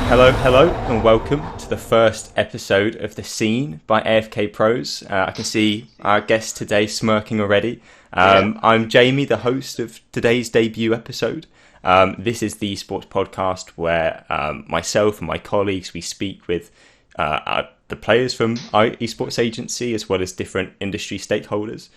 Hello, and welcome to the first episode of The Scene by AFK Pros. I can see our guest today smirking already. I'm Jamie, the host of today's debut episode. This is the Esports podcast where myself and my colleagues, we speak with the players from our Esports agency as well as different industry stakeholders.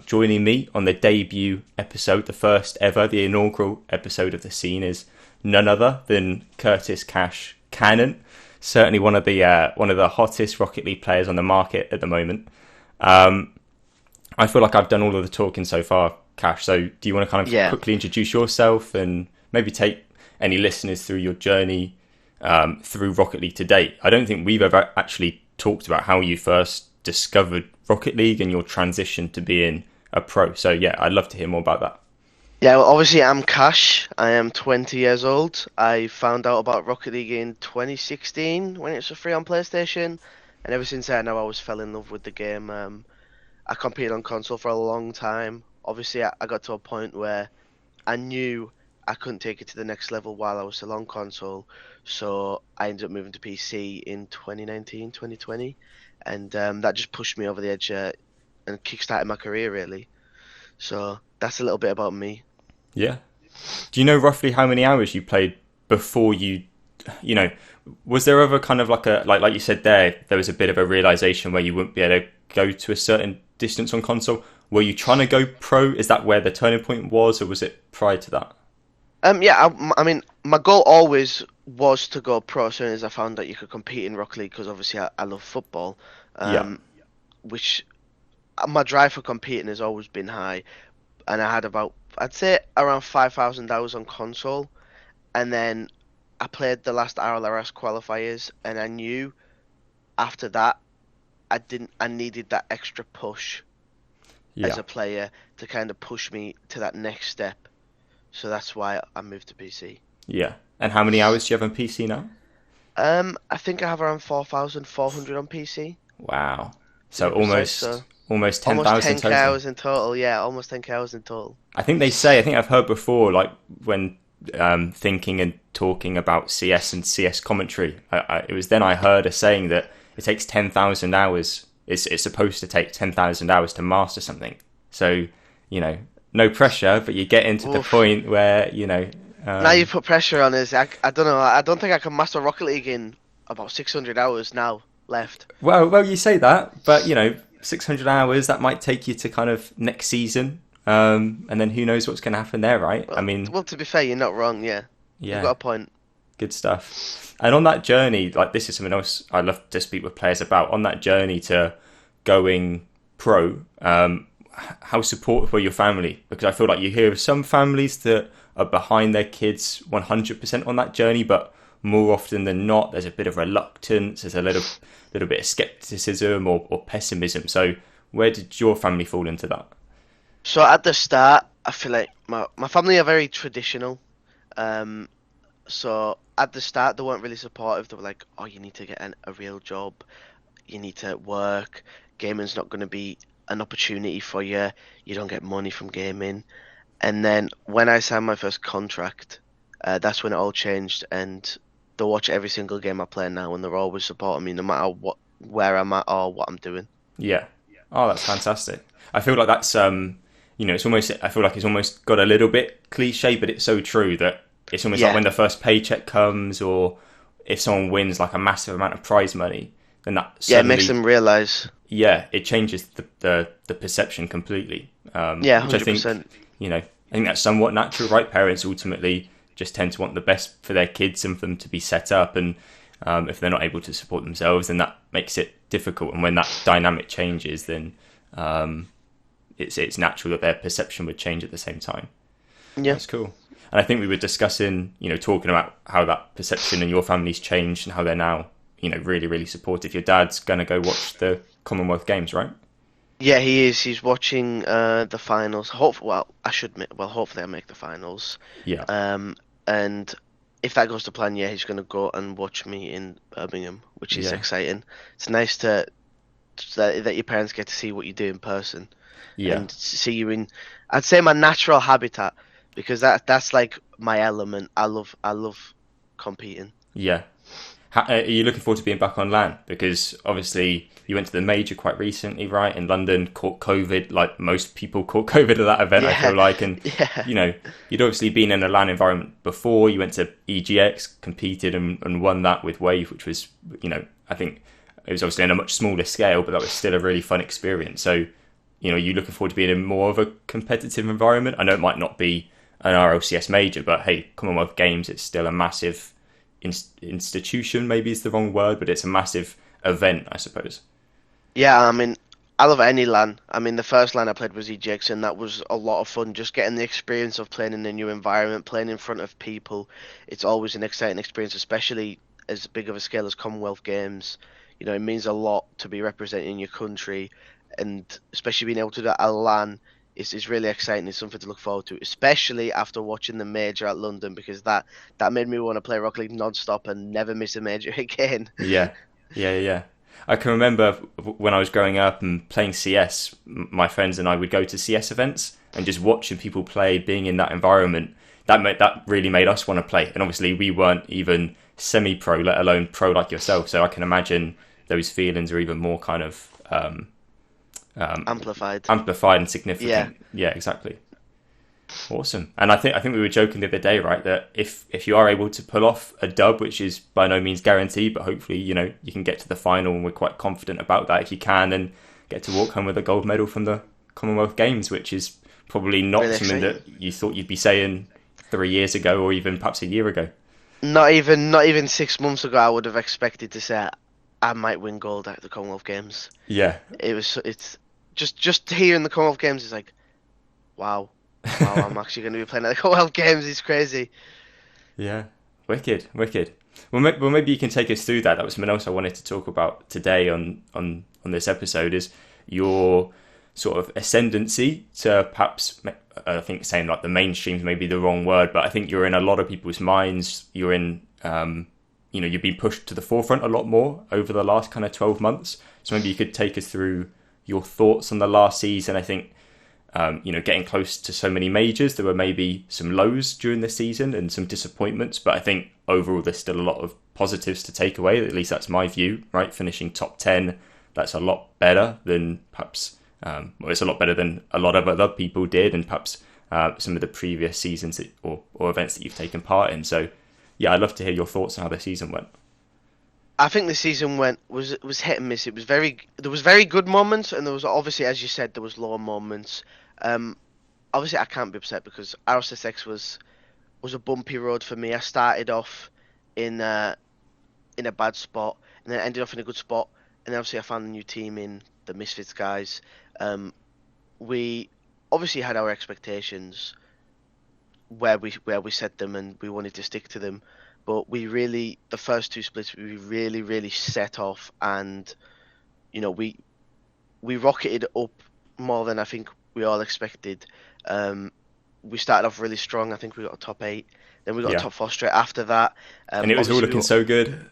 Joining me on the debut episode, the first ever, the inaugural episode of The Scene is none other than Kurtis, Kash, Cannon, certainly one of the hottest Rocket League players on the market at the moment. I feel like I've done all of the talking so far, Kash. So do you want to kind of quickly introduce yourself and maybe take any listeners through your journey through Rocket League to date? I don't think we've ever actually talked about how you first discovered Rocket League and your transition to being a pro. So yeah, I'd love to hear more about that. Yeah, well, obviously I'm Kash. I am 20 years old. I found out about Rocket League in 2016 when it was free on PlayStation, and ever since then I always fell in love with the game. I competed on console for a long time. Obviously, I got to a point where I knew I couldn't take it to the next level while I was still on console, so I ended up moving to PC in 2019, 2020, and that just pushed me over the edge and kickstarted my career, really. So that's a little bit about me. Yeah. Do you know roughly how many hours you played before you know, was there ever kind of like you said there was a bit of a realization where you wouldn't be able to go to a certain distance on console? Were you trying to go pro? Is that where the turning point was, or was it prior to that? I mean, my goal always was to go pro as soon as I found that you could compete in Rocket League, because obviously I love football. Which my drive for competing has always been high, and I had I'd say around 5,000 hours on console, and then I played the last RLCS qualifiers, and I knew after that I needed that extra push as a player to kind of push me to that next step. So that's why I moved to PC. Yeah. And how many hours do you have on PC now? I think I have around 4,400 on PC. Wow. So almost 10,000 almost 10K total. hours in total. Yeah, almost 10K hours in total. I think I've heard before, like when thinking and talking about CS and CS commentary, it was then I heard a saying that it takes 10,000 hours. It's supposed to take 10,000 hours to master something. So, you know, no pressure, but you get into the point where, you know... now you put pressure on us. I don't know. I don't think I can master Rocket League in about 600 hours now left. Well, you say that, but, you know, 600 hours, that might take you to kind of next season. And then who knows what's going to happen there, right? Well, to be fair, you're not wrong, yeah. You've got a point. Good stuff. And on that journey, like this is something else I love to speak with players about. On that journey to going pro, how supportive were your family? Because I feel like you hear of some families that are behind their kids 100% on that journey, but more often than not, there's a bit of reluctance, there's a little bit of skepticism or pessimism. So where did your family fall into that? So at the start, I feel like my family are very traditional. So at the start, they weren't really supportive. They were like, oh, you need to get a real job. You need to work. Gaming's not going to be an opportunity for you. You don't get money from gaming. And then when I signed my first contract, that's when it all changed. And they watch every single game I play now, and they're always supporting me no matter where I'm at or what I'm doing. Yeah. Oh, that's fantastic. I feel like that's you know, I feel like it's almost got a little bit cliche, but it's so true that it's almost like when the first paycheck comes, or if someone wins like a massive amount of prize money, then that suddenly, it makes them realise. Yeah, it changes the perception completely. 100%. Which I think, you know, I think that's somewhat natural, right? Parents ultimately just tend to want the best for their kids and for them to be set up, and if they're not able to support themselves, then that makes it difficult. And when that dynamic changes, then it's natural that their perception would change at the same time. Yeah, that's cool. And I think we were discussing, you know, talking about how that perception in your family's changed and how they're now, you know, really, really supportive. Your dad's going to go watch the Commonwealth Games, right? Yeah, he is. He's watching the finals. Hopefully I'll make the finals. Yeah. And if that goes to plan, he's going to go and watch me in Birmingham, which is exciting. It's nice that your parents get to see what you do in person. Yeah. And see you in, I'd say, my natural habitat, because that's like my element. I love competing. Yeah. Are you looking forward to being back on LAN? Because obviously you went to the major quite recently, right? In London, caught COVID, like most people caught COVID at that event, I feel like. And, you'd obviously been in a LAN environment before. You went to EGX, competed and won that with Wave, which was, I think it was obviously on a much smaller scale, but that was still a really fun experience. So, you looking forward to being in more of a competitive environment? I know it might not be an RLCS major, but hey, Commonwealth Games, it's still a massive institution, maybe is the wrong word, but it's a massive event, I suppose. Yeah, I mean, I love any LAN. I mean, the first LAN I played was EGX, and that was a lot of fun. Just getting the experience of playing in a new environment, playing in front of people. It's always an exciting experience, especially as big of a scale as Commonwealth Games. It means a lot to be representing your country, and especially being able to do that at LAN is really exciting. It's something to look forward to, especially after watching the major at London, because that made me want to play Rocket League non-stop and never miss a major again. Yeah. I can remember when I was growing up and playing CS, my friends and I would go to CS events and just watching people play, being in that environment. That really made us want to play. And obviously we weren't even semi-pro, let alone pro like yourself. So I can imagine those feelings are even more kind of amplified and significant. Yeah, exactly. Awesome. And I think we were joking the other day, right, that if you are able to pull off a dub, which is by no means guaranteed, but hopefully you can get to the final, and we're quite confident about that if you can, and get to walk home with a gold medal from the Commonwealth Games, which is probably not really something that you thought you'd be saying 3 years ago, or even perhaps a year ago. Not even 6 months ago I would have expected to say I might win gold at the Commonwealth Games. Yeah. It's just hearing the Commonwealth Games is like, wow, I'm actually going to be playing at the Commonwealth Games. It's crazy. Yeah, wicked. Well, maybe you can take us through that. That was something else I wanted to talk about today on this episode, is your sort of ascendancy to perhaps, I think saying like the mainstream is maybe the wrong word, but I think you're in a lot of people's minds. You're in, you've been pushed to the forefront a lot more over the last kind of 12 months. So maybe you could take us through your thoughts on the last season. I think, getting close to so many majors, there were maybe some lows during the season and some disappointments, but I think overall there's still a lot of positives to take away. At least that's my view, right? Finishing top 10, that's a lot better than perhaps, it's a lot better than a lot of other people did, and perhaps some of the previous seasons or events that you've taken part in. So yeah, I'd love to hear your thoughts on how the season went. I think the season was hit and miss. There was very good moments, and there was obviously, as you said, there was low moments. Obviously I can't be upset because RLCS was a bumpy road for me. I started off in a bad spot, and then ended off in a good spot, and then obviously I found a new team in the Misfits guys. We obviously had our expectations where we set them, and we wanted to stick to them. But the first two splits, we really set off, and we rocketed up more than I think we all expected. We started off really strong. I think we got a top 8, then we got a top 4 straight after that. And it was all looking so good.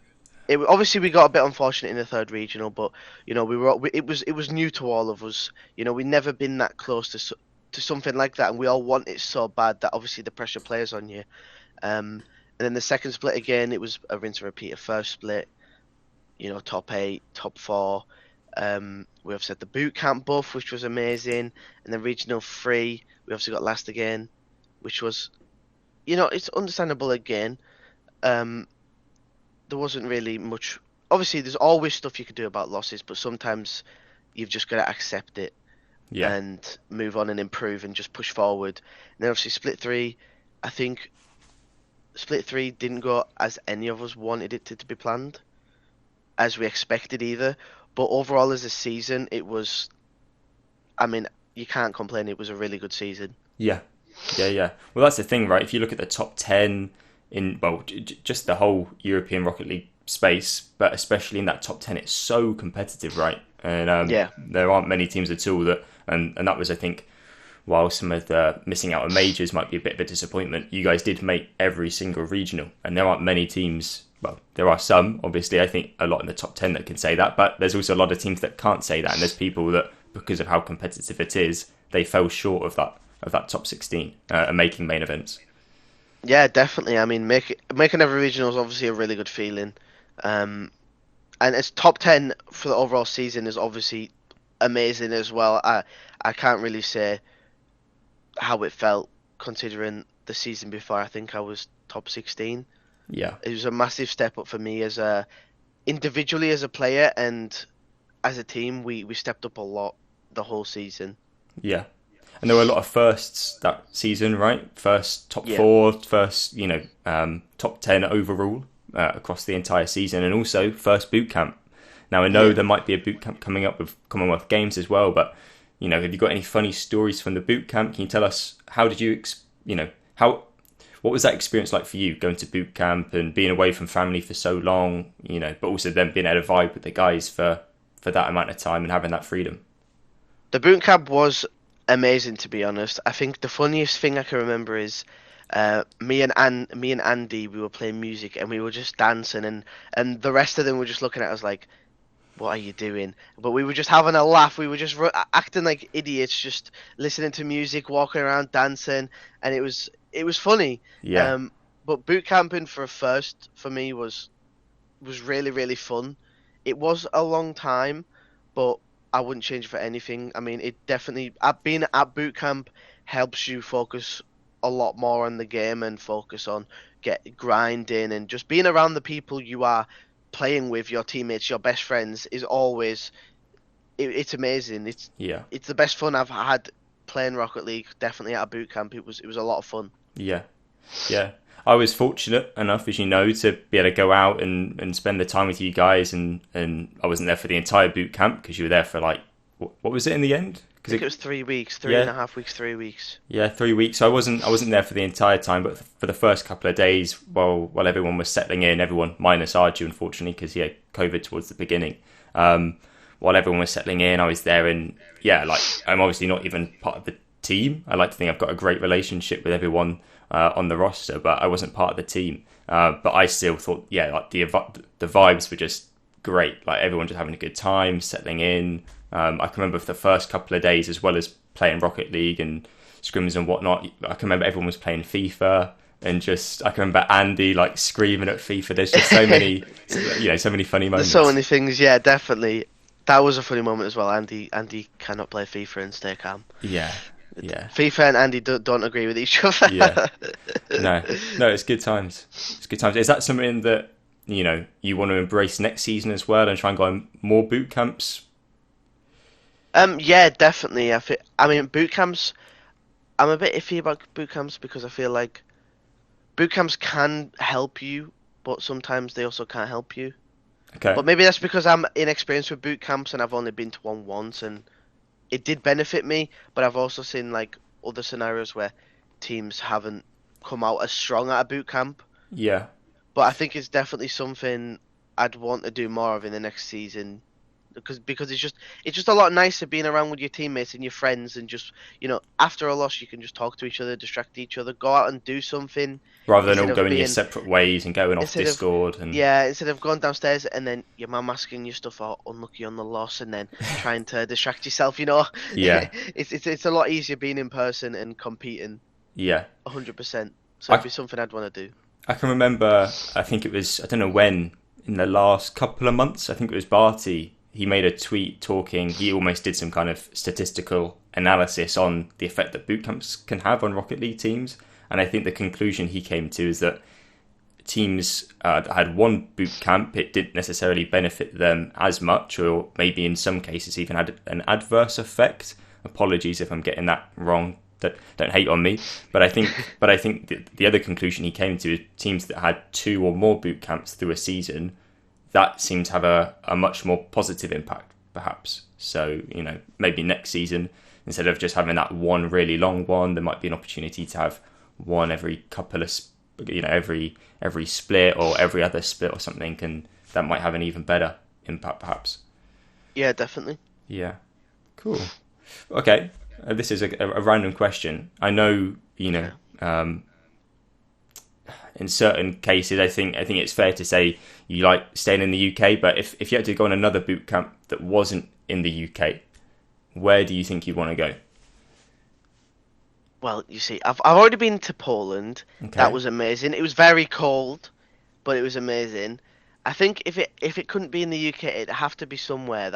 Obviously we got a bit unfortunate in the third regional, but it was new to all of us. We never been that close to something like that, and we all want it so bad that obviously the pressure plays on you. And then the second split again, it was a rinse and repeat of first split. Top 8, top 4. We obviously had the boot camp buff, which was amazing, and then regional 3, we obviously got last again, which was, it's understandable again. There wasn't really much. Obviously, there's always stuff you could do about losses, but sometimes you've just got to accept it and move on and improve and just push forward. And then obviously split 3, I think split 3 didn't go as any of us wanted it to be planned, as we expected either. But overall, as a season, it was. I mean, you can't complain. It was a really good season. Yeah. Well, that's the thing, right? If you look at the top 10 in just the whole European Rocket League space, but especially in that top 10, it's so competitive, right? And there aren't many teams at all that, and that was, I think, while some of the missing out on majors might be a bit of a disappointment, you guys did make every single regional, and there aren't many teams. Well, there are some, obviously, I think a lot in the top 10 that can say that, but there's also a lot of teams that can't say that, and there's people that, because of how competitive it is, they fell short of that top 16 and making main events. Yeah, definitely. I mean, making every regional is obviously a really good feeling. And it's top 10 for the overall season is obviously amazing as well. I can't really say how it felt considering the season before. I think I was top 16. Yeah. It was a massive step up for me as a individually as a player and as a team. We stepped up a lot the whole season. Yeah. And there were a lot of firsts that season, right? First top Yeah. 4, first, top 10 overall across the entire season, and also first boot camp. Now, I know there might be a boot camp coming up with Commonwealth Games as well, but, have you got any funny stories from the boot camp? Can you tell us, how did you, what was that experience like for you, going to boot camp and being away from family for so long, but also then being able to vibe with the guys for that amount of time and having that freedom? The boot camp was amazing, to be honest. I think the funniest thing I can remember is me and Andy, we were playing music and we were just dancing, and the rest of them were just looking at us like, what are you doing? But we were just having a laugh. We were just acting like idiots, just listening to music, walking around, dancing, and it was funny. Yeah. But boot camping for me was really, really fun. It was a long time, but I wouldn't change it for anything. I mean, it definitely, being at boot camp helps you focus a lot more on the game and focus on grinding, and just being around the people you are playing with, your teammates, your best friends, is always, it's amazing. It's the best fun I've had playing Rocket League. Definitely at a boot camp, it was a lot of fun. Yeah. I was fortunate enough, as you know, to be able to go out and spend the time with you guys, and I wasn't there for the entire boot camp because you were there for like, what was it in the end? I think it was 3 weeks, 3.5 weeks, 3 weeks. Yeah, 3 weeks. So I wasn't there for the entire time, but for the first couple of days, while everyone was settling in, everyone minus Arju, unfortunately, because he had COVID towards the beginning. While everyone was settling in, I was there, and I'm obviously not even part of the team. I like to think I've got a great relationship with everyone on the roster, but I wasn't part of the team. But I still thought, the vibes were just great. Like, everyone just having a good time, settling in. I can remember for the first couple of days, as well as playing Rocket League and scrims and whatnot, I can remember everyone was playing FIFA, and I can remember Andy like screaming at FIFA. There's just so many, so many funny moments. There's so many things, yeah, definitely. That was a funny moment as well. Andy cannot play FIFA and stay calm. Yeah. FIFA and Andy don't agree with each other. Yeah. No, it's good times. Is that something that you want to embrace next season as well, and try and go on more boot camps? Yeah, definitely. I mean, boot camps, I'm a bit iffy about boot camps because I feel like boot camps can help you, but sometimes they also can't help you. Okay. But maybe that's because I'm inexperienced with boot camps and I've only been to one once, and it did benefit me, but I've also seen like other scenarios where teams haven't come out as strong at a boot camp. Yeah. But I think it's definitely something I'd want to do more of in the next season. Because it's just a lot nicer being around with your teammates and your friends, and just, after a loss you can just talk to each other, distract each other, go out and do something, rather than all going your separate ways and going off Discord. Instead of going downstairs and then your mum asking you stuff, or unlucky on the loss, and then trying to distract yourself. Yeah. It's a lot easier being in person and competing. Yeah. 100%. So it'd be something I'd want to do. I can remember, I think it was, I don't know when, in the last couple of months, I think it was Barty. He made a tweet talking, he almost did some kind of statistical analysis on the effect that boot camps can have on Rocket League teams. And I think the conclusion he came to is that teams that had one boot camp, it didn't necessarily benefit them as much, or maybe in some cases even had an adverse effect. Apologies if I'm getting that wrong. Don't hate on me. But I think the other conclusion he came to is teams that had 2 or more boot camps through a season, that seemed to have a much more positive impact, perhaps. So, maybe next season, instead of just having that one really long one, there might be an opportunity to have one every couple of, every split or every other split or something, and that might have an even better impact, perhaps. Yeah, definitely. Yeah. Cool. Okay. This is a random question. I know, in certain cases, I think it's fair to say you like staying in the UK, but if you had to go on another boot camp that wasn't in the UK, where do you think you'd want to go? Well, you see, I've already been to Poland. Okay. That was amazing. It was very cold, but it was amazing. I think if it couldn't be in the UK, it'd have to be somewhere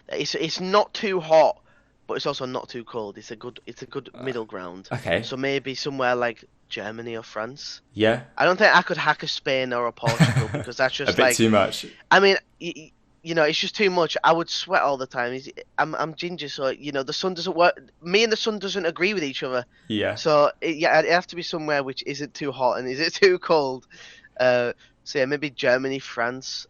it's not too hot, but it's also not too cold. It's a good middle ground. Okay. So maybe somewhere like Germany or France. Yeah. I don't think I could hack a Spain or a Portugal because that's A just bit like, too much. I mean, it's just too much. I would sweat all the time. I'm ginger, so the sun doesn't work. Me and the sun doesn't agree with each other. Yeah. So it'd have to be somewhere which isn't too hot and isn't too cold. So yeah, maybe Germany, France.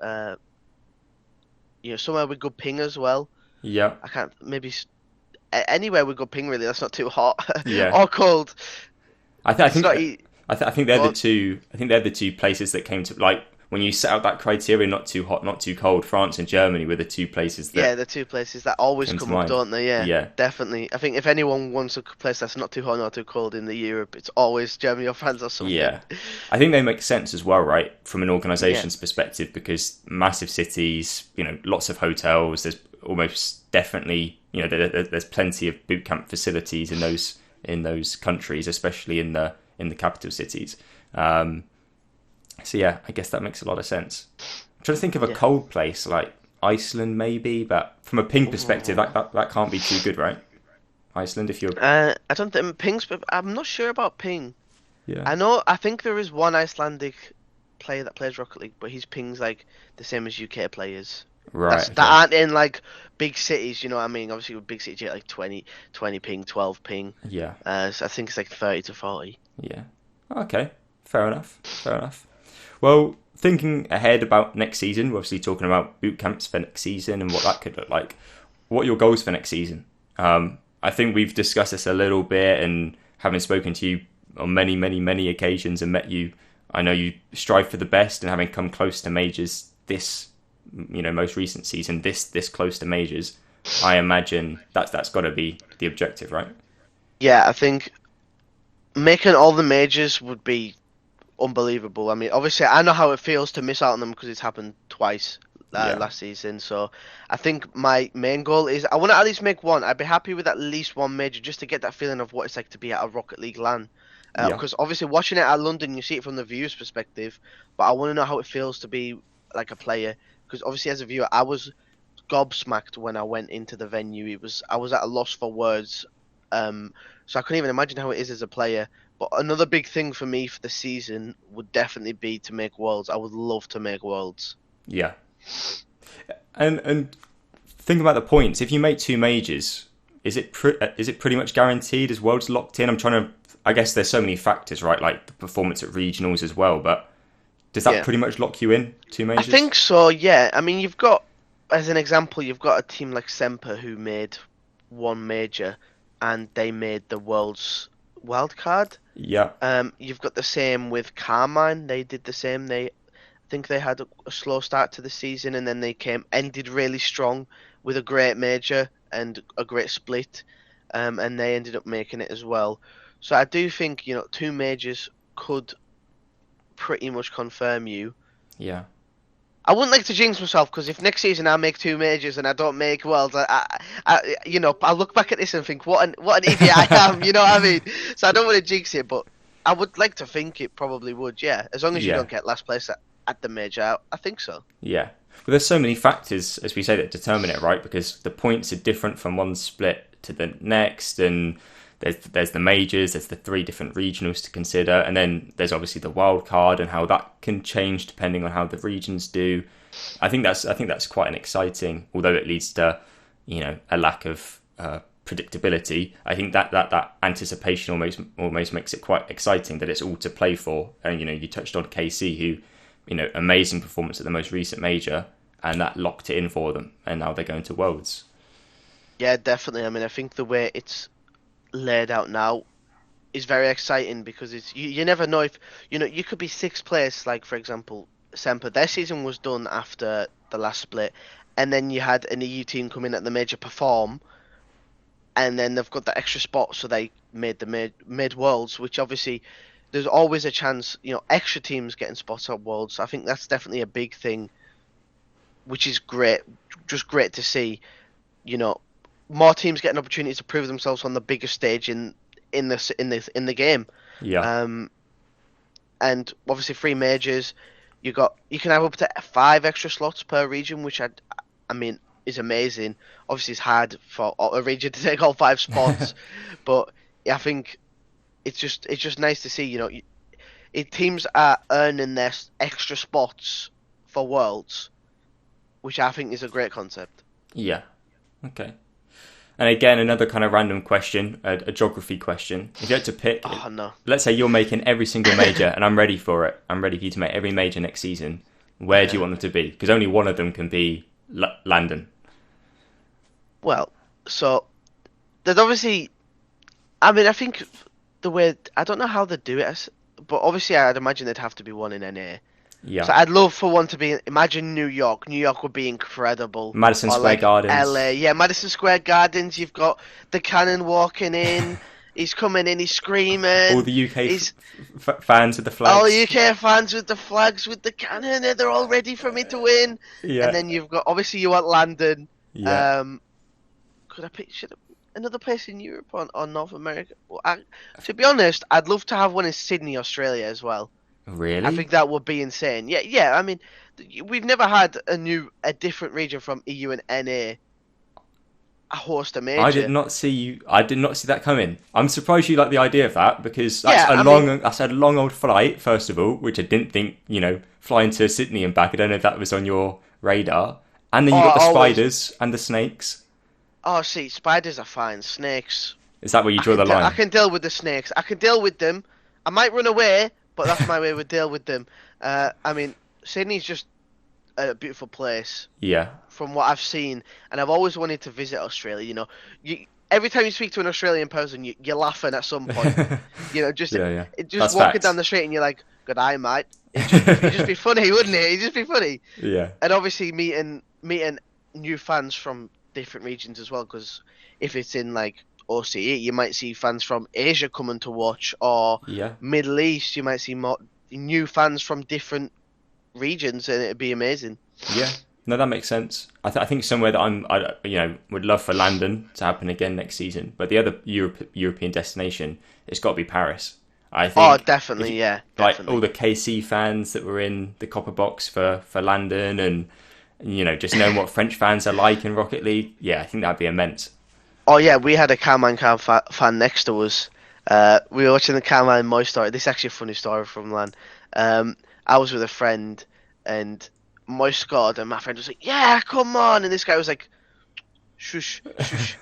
Somewhere with good ping as well. Yeah. I can't maybe anywhere with good ping really. That's not too hot Yeah. or cold. I It's think not. I think they're the two. I think they're the two places that came to like when you set out that criteria, not too hot, not too cold. France and Germany were the two places that Yeah, the two places that always came to come up, mind. don't they? Yeah, Yeah. definitely. I think if anyone wants a place that's not too hot, not too cold in the Europe, it's always Germany or France or something. Yeah. I think they make sense as well, right, from an Yeah, organisation's perspective, because massive cities, lots of hotels. There's almost definitely, there's plenty of boot camp facilities in those countries, especially in the capital cities. So yeah, I guess that makes a lot of sense. I'm trying to think of a yeah. cold place like Iceland, maybe, but from a ping perspective, Ooh. that can't be too good, right? Iceland, if you're I don't think ping's. I'm not sure about ping. yeah, I think there is one Icelandic player that plays Rocket League, but his ping's like the same as UK players. right, That okay, aren't in like big cities, you know what I mean? Obviously with big cities you get like 20 ping, 12 ping. yeah, So I think it's like 30 to 40. yeah, okay, fair enough, fair enough. Well, thinking ahead about next season, we're obviously talking about boot camps for next season and what that could look like. What are your goals for next season? I think we've discussed this a little bit, and having spoken to you on many, many, many occasions and met you, I know you strive for the best, and having come close to majors this, most recent season, this close to majors, I imagine that's got to be the objective, right? Yeah, I think making all the majors would be unbelievable. I mean, obviously, I know how it feels to miss out on them because it's happened twice Yeah, last season. So I think my main goal is I want to at least make one. I'd be happy with at least one major just to get that feeling of what it's like to be at a Rocket League LAN. yeah, Because obviously, watching it at London, you see it from the viewer's perspective, but I want to know how it feels to be like a player. Because obviously, as a viewer, I was gobsmacked when I went into the venue. I was at a loss for words. So I couldn't even imagine how it is as a player. But another big thing for me for the season would definitely be to make Worlds. I would love to make Worlds. yeah. And think about the points. If you make two majors, is it pretty much guaranteed? Is Worlds locked in? I'm trying to. I guess there's so many factors, right? Like the performance at regionals as well. But does that Yeah, pretty much lock you in two I majors? think so. Yeah, I mean, as an example, you've got a team like Semper who made one major, and they made the Worlds wild card. Yeah, You've got the same with Carmine. They did the same. I think they had a slow start to the season, and then they ended really strong with a great major and a great split, and they ended up making it as well. So I do think two majors could pretty much confirm you. yeah, I wouldn't like to jinx myself because if next season I make two majors and I don't make Worlds, I'll look back at this and think what an idiot I am. You know what I mean? So I don't want to jinx it, but I would like to think it probably would. Yeah, as long as you yeah, don't get last place at the major, I think so. yeah. But there's so many factors, as we say, that determine it, right? Because the points are different from one split to the next, and there's the majors, there's the three different regionals to consider, and then there's obviously the wild card and how that can change depending on how the regions do. I think that's quite an exciting, although it leads to a lack of predictability. I think that anticipation almost makes it quite exciting that it's all to play for. And you touched on KC, who amazing performance at the most recent major, and that locked it in for them, and now they're going to Worlds. Yeah, definitely. I mean, I think the way it's laid out now is very exciting because you never know if you could be sixth place. Like for example, Semper, their season was done after the last split, and then you had an EU team come in at the major perform, and then they've got that extra spot, so they made the mid Worlds, which obviously there's always a chance, extra teams getting spots at Worlds. I think that's definitely a big thing, which is great, just great to see. More teams getting opportunities to prove themselves on the biggest stage in the game. Yeah, And obviously three majors. You can have up to 5 extra slots per region, which I mean is amazing. Obviously, it's hard for a region to take all 5 spots, but I think it's just nice to see. Teams are earning their extra spots for Worlds, which I think is a great concept. Yeah. Okay. And again, another kind of random question, a geography question. If you had to pick, Oh no. let's say you're making every single major, and I'm ready for it. I'm ready for you to make every major next season. Where do you want them to be? Because only one of them can be London. Well, so there's obviously. I mean, I think the way I don't know how they do it, but obviously I'd imagine there'd have to be one in NA. Yeah. So I'd love for one to be. Imagine New York. New York would be incredible. Madison Or Square like Gardens. LA. Yeah, Madison Square Gardens. You've got the cannon walking in. He's coming in. He's screaming. All the UK fans with the flags. All the UK fans with the flags, with the cannon. They're all ready for me to win. Yeah. And then you've got obviously you want London. Yeah. Could I pick another place in Europe or North America? Well, to be honest, I'd love to have one in Sydney, Australia as well. Really? I think that would be insane. Yeah. I mean, we've never had a different region from EU and NA host a major. I did not see that coming. I'm surprised you like the idea of that, because that's that's a long old flight, first of all, which I didn't think, flying to Sydney and back. I don't know if that was on your radar. And then you got the spiders and the snakes. Oh, see, spiders are fine. Snakes. Is that where you draw the line? I can deal with the snakes. I can deal with them. I might run away, but that's my way to deal with them. I mean, Sydney's just a beautiful place. Yeah. From what I've seen, and I've always wanted to visit Australia. Every time you speak to an Australian person, you're laughing at some point. Just That's walking facts. down the street and you're like, "Good eye, mate." It'd just be funny, wouldn't it? It'd just be funny. Yeah. And obviously meeting new fans from different regions as well, because if it's in like OCE, you might see fans from Asia coming to watch, or Middle East, you might see more new fans from different regions, and it'd be amazing. Yeah, no, that makes sense. I think somewhere that I would love for London to happen again next season, but the other European destination, it's got to be Paris. I think. Oh, definitely, like definitely. all the KC fans that were in the Copper Box for London, and just knowing what French fans are like in Rocket League. Yeah, I think that'd be immense. Oh yeah, we had a Carmine fan next to us. We were watching the Carmine Moy story. This is actually a funny story from LAN. I was with a friend, and Moy scored, and my friend was like, "Yeah, come on!" And this guy was like, "Shush, shush,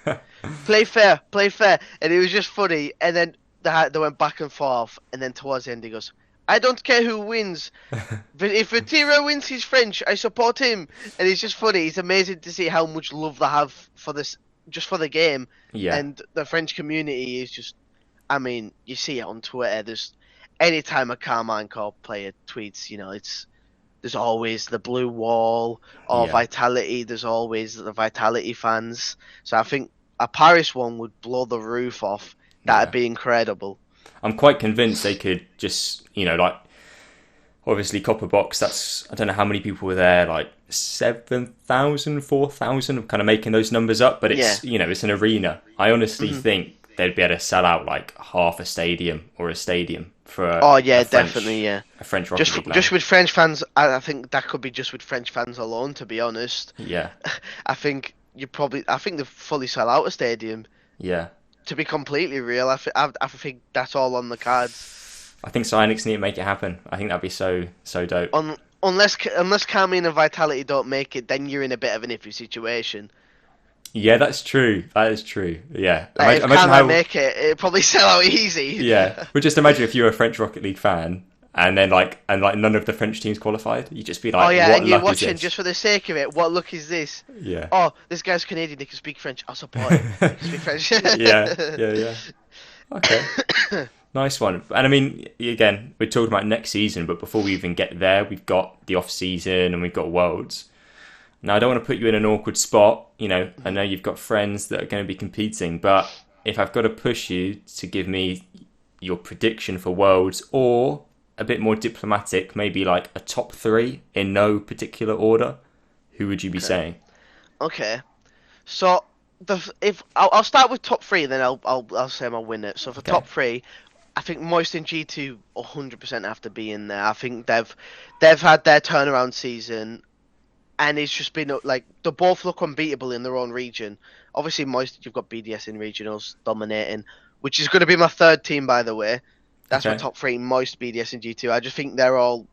play fair, play fair." And it was just funny. And then they went back and forth, and then towards the end he goes, "I don't care who wins, but if Atira wins, he's French. I support him." And it's just funny. It's amazing to see how much love they have for this, just for the game. Yeah. And the French community is just, I mean, you see it on Twitter. There's anytime a Carmine Corp player tweets, there's always the blue wall or Vitality. There's always the Vitality fans. So I think a Paris one would blow the roof off. That'd be incredible. I'm quite convinced they could just, obviously Copper Box, I don't know how many people were there, like 7,000, 4,000. I'm kind of making those numbers up, but it's, it's an arena. I honestly think they'd be able to sell out like half a stadium or a stadium for a French Rocket League. Just with French fans, I think that could be just with French fans alone, to be honest. Yeah. I think they fully sell out a stadium. Yeah. To be completely real, I think that's all on the cards. I think Psyonix need to make it happen. I think that'd be so dope. Unless Carmine and Vitality don't make it, then you're in a bit of an iffy situation. Yeah, that's true. That is true. Yeah. If Carmine make it, it'd probably sell out easy. Yeah. But just imagine if you're a French Rocket League fan, and then none of the French teams qualified. You'd just be like, "Oh yeah," what and you're luck watching is this? just for the sake of it. What luck is this? Yeah. Oh, this guy's Canadian. He can speak French. I'll support him. He can speak French. Yeah. Okay. Nice one. And I mean, again, we're talking about next season, but before we even get there, we've got the off season and we've got Worlds. Now, I don't want to put you in an awkward spot. I know you've got friends that are going to be competing, but if I've got to push you to give me your prediction for Worlds, or a bit more diplomatic, maybe like a top 3 in no particular order, who would you be saying? Okay, so I'll start with top 3, then I'll say my winner. So for top 3, I think Moist and G2 100% have to be in there. I think they've had their turnaround season, and it's just been like they both look unbeatable in their own region. Obviously, Moist, you've got BDS in regionals dominating, which is going to be my third team, by the way. That's my top three: Moist, BDS, and G2. I just think they're all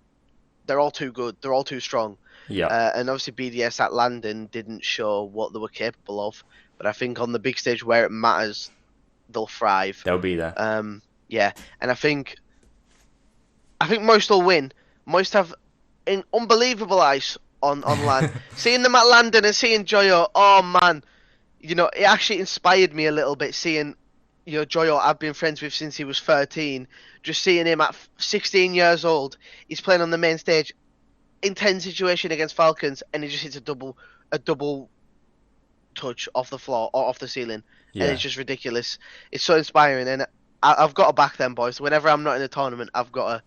too good. They're all too strong. Yeah. And obviously, BDS at London didn't show what they were capable of, but I think on the big stage where it matters, they'll thrive. They'll be there. Yeah, and I think Moist will win. Moist have an unbelievable ice on land. Seeing them at London and seeing Joyo, oh man, it actually inspired me a little bit. Seeing, Joyo, I've been friends with since he was 13. Just seeing him at 16 years old, he's playing on the main stage, intense situation against Falcons, and he just hits a double touch off the floor or off the ceiling, and it's just ridiculous. It's so inspiring, and I've got to back them boys. Whenever I'm not in a tournament, I've got to.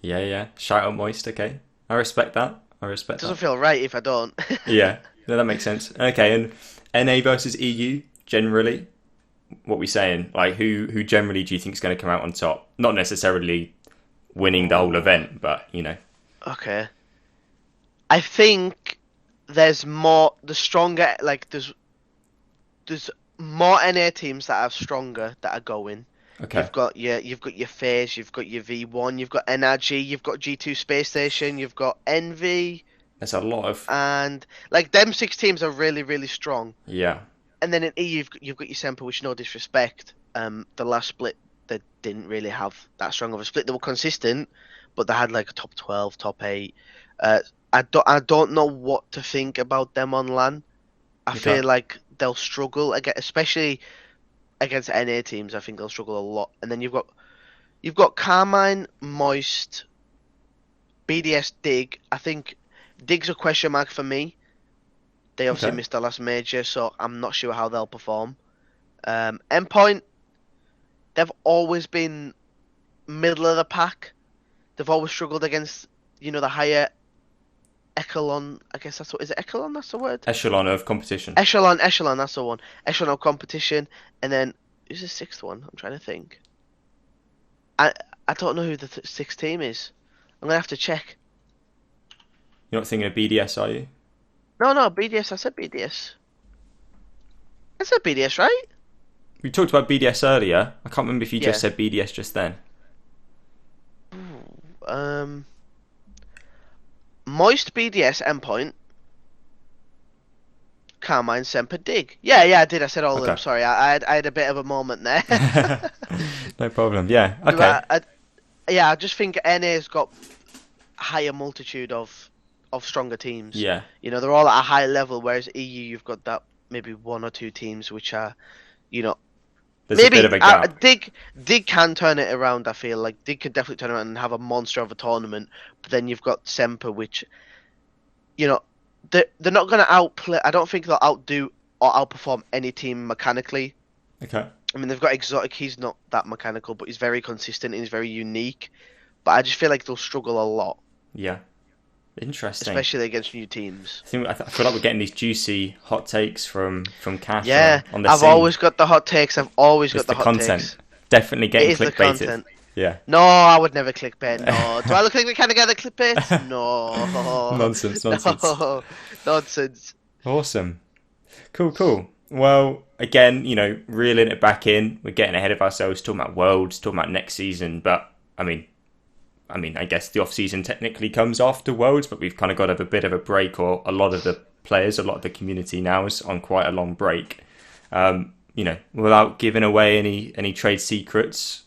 Yeah. Shout out Moist. Okay, I respect that. It doesn't feel right if I don't. Yeah, no, that makes sense. Okay, and NA versus EU generally, what we saying? Like, who generally do you think is going to come out on top? Not necessarily winning the whole event, but Okay. I think there's more. The stronger, like there's more NA teams that are stronger that are going. Okay. You've got your FaZe, you've got your V1, you've got NRG, you've got G2 Space Station, you've got Envy. There's a lot of, and like them 6 teams are really, really strong. Yeah. And then in EU you've got your Semper, which, no disrespect, the last split they didn't really have that strong of a split. They were consistent, but they had like a top 12, top 8. I don't know what to think about them on LAN. I feel like they'll struggle again, especially against NA teams. I think they'll struggle a lot. And then you've got Carmine, Moist, BDS, Dig. I think Dig's a question mark for me. They obviously missed their last major, so I'm not sure how they'll perform. Endpoint, they've always been middle of the pack. They've always struggled against, the higher echelon. I guess that's what is it. Echelon, that's the word. Echelon of competition. Echelon, that's the one. Echelon of competition, and then who's the 6th one? I'm trying to think. I don't know who the 6th team is. I'm gonna have to check. You're not thinking of BDS, are you? No, BDS. I said BDS. I said BDS, right? We talked about BDS earlier. I can't remember if you just said BDS just then. Moist, BDS, Endpoint, Carmine, Semper, Dig. Yeah, I did. I said all of them. Sorry, I had a bit of a moment there. No problem. Yeah. Okay. I just think NA's got a higher multitude of stronger teams. Yeah. They're all at a high level, whereas EU, you've got that maybe 1 or 2 teams which are, there's maybe a bit of a gap. Dig can turn it around. I feel like Dig could definitely turn around and have a monster of a tournament. But then you've got Semper, which, they're not going to outplay. I don't think they'll outdo or outperform any team mechanically. Okay. I mean, they've got Exotic. He's not that mechanical, but he's very consistent and he's very unique. But I just feel like they'll struggle a lot. Yeah. Interesting. Especially against new teams. I feel like we're getting these juicy hot takes from Kash. Yeah, on the I've scene. always got the hot takes. I've always got the hot content. Takes. Definitely getting it is clickbaited. The content. Yeah. No, I would never clickbait. No. Do I look like the kind of guy that clickbaits? No. Nonsense. No. Nonsense. Awesome. Cool. Well, again, reeling it back in. We're getting ahead of ourselves, talking about Worlds, talking about next season. But, I mean, I guess the off-season technically comes after Worlds, but we've kind of got to have a bit of a break, or a lot of the players, a lot of the community now is on quite a long break. Without giving away any trade secrets,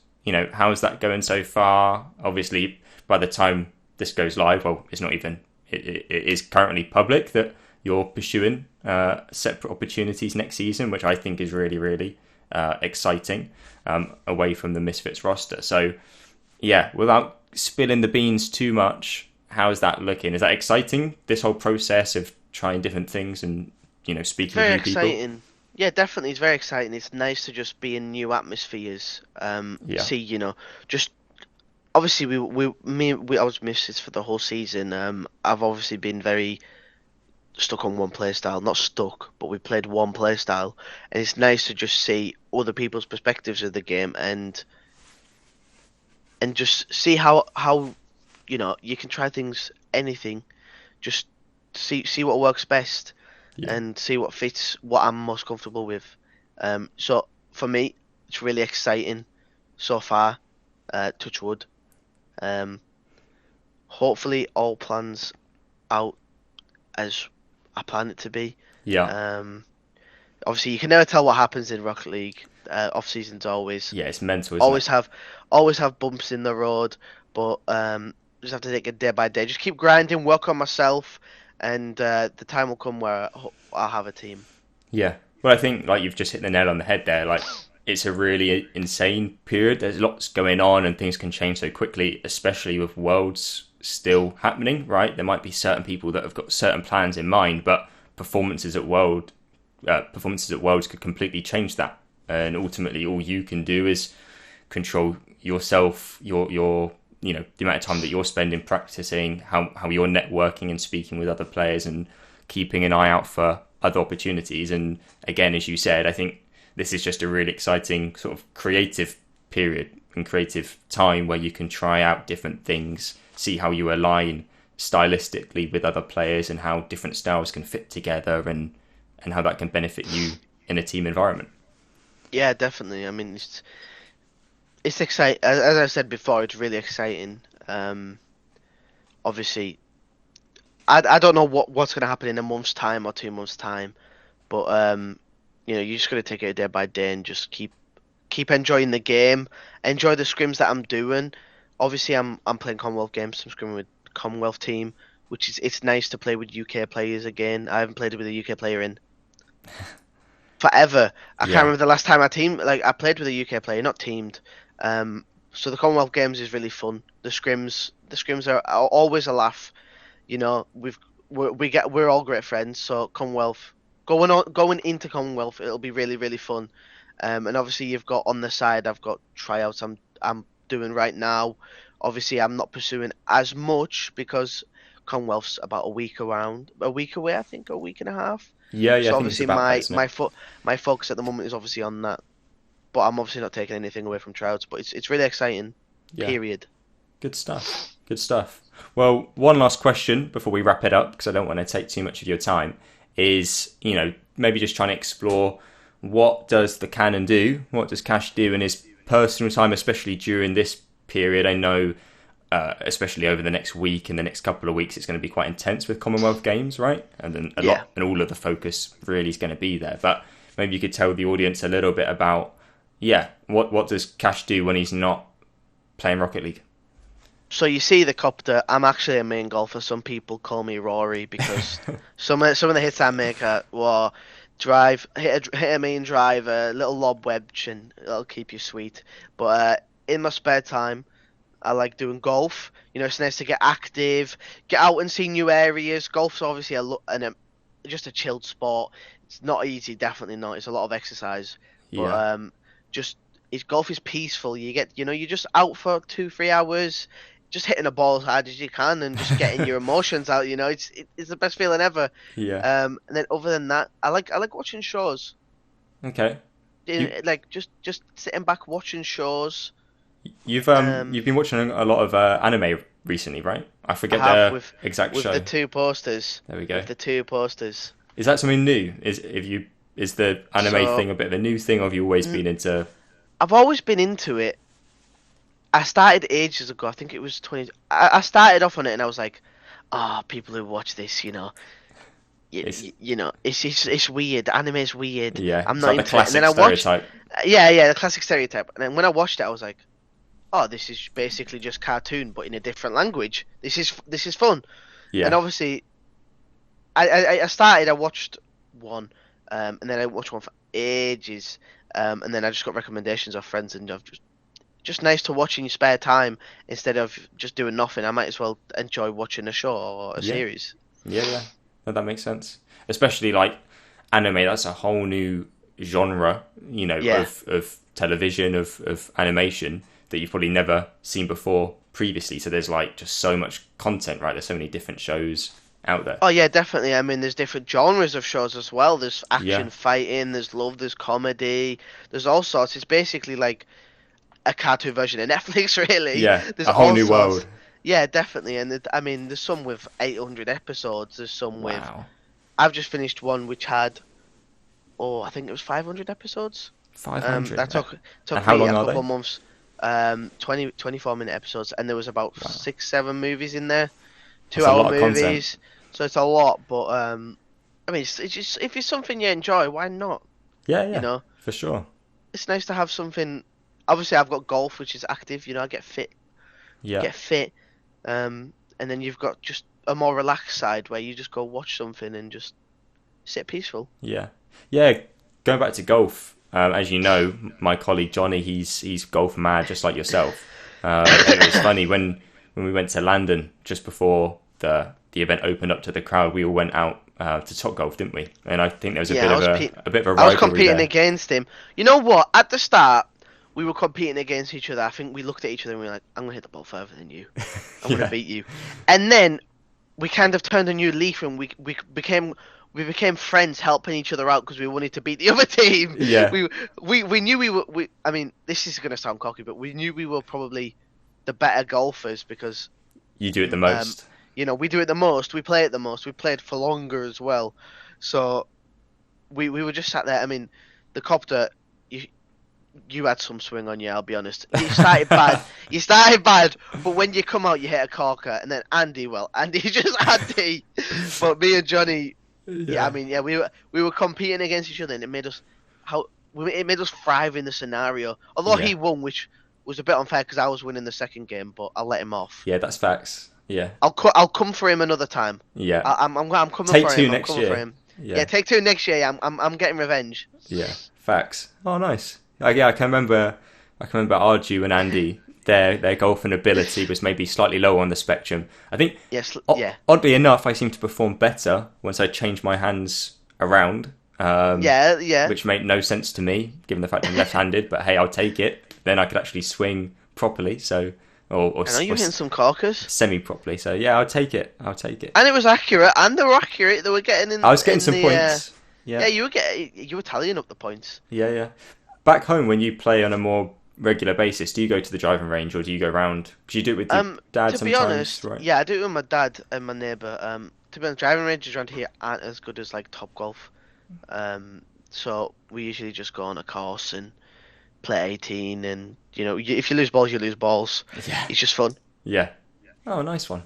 how's that going so far? Obviously, by the time this goes live, well, it's not even, it is currently public that you're pursuing separate opportunities next season, which I think is really, really exciting, away from the Misfits roster. So, yeah, without spilling the beans too much, how's that looking? Is that exciting, this whole process of trying different things and speaking very with new exciting. people? Yeah, definitely, it's very exciting. It's nice to just be in new atmospheres. See, just obviously I was Misfits for the whole season. I've obviously been very stuck on one play style. Not stuck, but we played one play style, and it's nice to just see other people's perspectives of the game and and just see how you can try things, anything, just see what works best Yeah. and see what fits what I'm most comfortable with. So for me, it's really exciting so far. Touch wood. Um, Hopefully all plans out as I plan it to be. Yeah. Um, Obviously you can never tell what happens in Rocket League. Off seasons Yeah, it's mental, isn't it? always have bumps in the road, but just have to take it day by day. Just keep grinding, work on myself, and the time will come where I'll have a team. Yeah. Well, I think like you've just hit the nail on the head there. Like it's a really insane period. There's lots going on and things can change so quickly, especially with Worlds still happening, right? There might be certain people that have got certain plans in mind, but performances at Worlds could completely change that. And ultimately all you can do is control yourself, your the amount of time that you're spending practicing, how you're networking and speaking with other players and keeping an eye out for other opportunities. And again, as you said, I think this is just a really exciting sort of creative period and creative time where you can try out different things, see how you align stylistically with other players and how different styles can fit together and how that can benefit you in a team environment. Yeah, definitely. I mean, it's exciting. As I said before, it's really exciting. Obviously, I don't know what's going to happen in a month's time or 2 months' time, but you just got to take it day by day and just keep enjoying the game, enjoy the scrims that I'm doing. Obviously, I'm playing Commonwealth games. I'm scrimming with Commonwealth team, which is it's nice to play with UK players again. I haven't played with a UK player in forever. I can't Yeah. remember the last time I played with a UK player, not teamed. So the Commonwealth Games is really fun. The scrims are always a laugh. You know, we're all great friends. So Commonwealth, going into Commonwealth, it'll be really really fun. And obviously you've got on the side, I've got tryouts. I'm doing right now. Obviously I'm not pursuing as much because Commonwealth's about a week away, I think, a week and a half. Yeah, yeah, I So think it's obviously about that, isn't it? my focus at the moment is obviously on that, but I'm obviously not taking anything away from tryouts. But it's really exciting. Yeah. Period. Good stuff. Good stuff. Well, one last question before we wrap it up, because I don't want to take too much of your time, is, maybe just trying to explore what does the Canon do? What does Cash do in his personal time, especially during this period? I know, especially over the next week and the next couple of weeks, it's going to be quite intense with Commonwealth Games, right? And then Yeah. and all of the focus really is going to be there. But maybe you could tell the audience a little bit about, what does Cash do when he's not playing Rocket League? So you see the copter. I'm actually a main golfer. Some people call me Rory because some of the hits I make are hit a main drive, a little lob wedge, and it'll keep you sweet. But in my spare time, I like doing golf. It's nice to get active, get out and see new areas. Golf's obviously just a chilled sport. It's not easy, definitely not. It's a lot of exercise, but Yeah. just golf is peaceful. You're just out for 2-3 hours, just hitting a ball as hard as you can and just getting your emotions out. It's the best feeling ever. Yeah. And then other than that, I like watching shows. Okay. You Like just sitting back watching shows. you've been watching a lot of anime recently, right? I I forget have the exact with the show. two posters. There we go. With the two posters. Is that something new? Is the anime So thing a bit of a new thing, or have you always been into? I've always been into it. I started ages ago. I think it was 20. I started off on it and I was like, people who watch this, It's it's weird. Anime is weird. yeah, I'm it's not like the into it. And then classic I watched, stereotype. yeah, the classic stereotype. And then when I watched it, I was like, oh, this is basically just cartoon, but in a different language. This is fun. And Yeah, obviously, I watched one, and then I watched one for ages, and then I just got recommendations of friends, and I've just nice to watch in your spare time instead of just doing nothing. I might as well enjoy watching a show or a yeah, series. yeah. No, that makes sense. Especially like anime. That's a whole new genre, Yeah. of television of animation that you've probably never seen before previously. So there's like just so much content, right? There's so many different shows out there. Oh yeah, definitely. I mean, there's different genres of shows as well. There's Yeah, action, fighting, there's love, there's comedy, there's all sorts. It's basically like a cartoon version of Netflix, really. Yeah, There's a whole all new sorts. world. Yeah, definitely. And I mean, there's some with 800 episodes. There's some with. Wow. I've just finished one which had, I think it was 500 episodes. 500. That took And how me long a are couple they? of months. 24-minute episodes, and there was about Wow. 6-7 movies in there. That's a 2-hour lot of movies. content. So it's a lot, but I mean, it's just if it's something you enjoy, why not? Yeah, You know, for sure. it's nice to have something. Obviously, I've got golf, which is active. You know, I get fit, Yeah, and then you've got just a more relaxed side where you just go watch something and just sit peaceful. yeah. Going back to golf, as you know, my colleague Johnny, he's golf mad, just like yourself. And it was funny when we went to London just before the event opened up to the crowd. We all went out to Top Golf, didn't we? And I think there was a bit of a rivalry I was competing there. against him. You know what? At the start, we were competing against each other. I think we looked at each other and we were like, "I'm gonna hit the ball further than you. I'm gonna beat you." And then we kind of turned a new leaf and we became friends, helping each other out because we wanted to beat the other team. Yeah. We knew we were. I mean, this is gonna sound cocky, but we knew we were probably the better golfers because You do it the most. you know, we do it the most. We play it the most. We played for longer as well. So we were just sat there. I mean, the copter, you had some swing on you, I'll be honest. You started bad. But when you come out, you hit a corker. And then Andy just Andy. But me and Johnny, we were competing against each other, and it made us thrive in the scenario. Although he won, which was a bit unfair because I was winning the second game, but I'll let him off. Yeah, that's facts. Yeah. I'll come for him another time. Yeah. I'm coming Take for two him. next I'm coming year. for him. Yeah. Yeah, take 2 next year. I'm getting revenge. Yeah, facts. Oh, nice. Yeah, I can remember Arju and Andy. Their golfing ability was maybe slightly lower on the spectrum. I think. Yes. Oddly enough, I seem to perform better once I change my hands around. Which made no sense to me, given the fact I'm left-handed. But hey, I'll take it. Then I could actually swing properly. So. Or I know you're hitting some corkers. Semi-properly. So yeah, I'll take it. And it was accurate, and they were accurate. They were getting in. I was getting some points. Yeah, you were tallying up the points. Yeah. Back home, when you play on a more regular basis, do you go to the driving range or do you go round? Because you do it with your dad sometimes, to be honest, right? Yeah, I do it with my dad and my neighbour. To be honest, driving ranges around here aren't as good as like Top Golf. So we usually just go on a course and play 18, and you know, if you lose balls, you lose balls. Yeah, it's just fun. Yeah. Oh, nice one.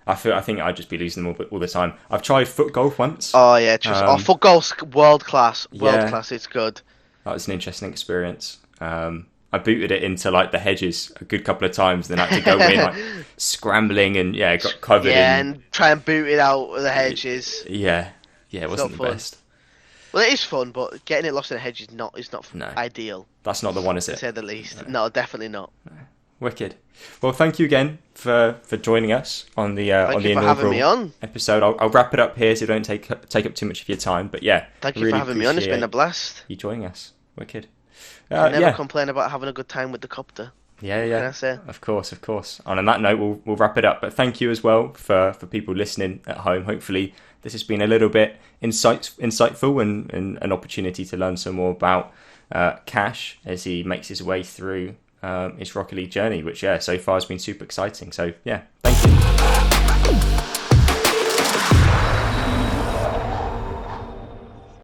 I think I'd just be losing them all the time. I've tried foot golf once. Oh yeah, foot golf's world class. World class. It's good. That was an interesting experience. I booted it into like the hedges a good couple of times, then I had to go in like scrambling and got covered. Yeah, and try and boot it out of the hedges. Yeah, it wasn't the best. Well, it is fun, but getting it lost in a hedge is not ideal. That's not the one, is it? To say the least. No, definitely not. No. Wicked. Well, thank you again for joining us on the inaugural episode. I'll wrap it up here so don't take up too much of your time. But yeah, thank you for having me on. It's been a blast. You joining us? Wicked. I never complain about having a good time with the copter. Yeah. What can I say? Of course. And on that note, we'll wrap it up. But thank you as well for people listening at home. Hopefully, this has been a little bit insightful and an opportunity to learn some more about Kash as he makes his way through his Rocket League journey, which so far has been super exciting. So yeah, thank you.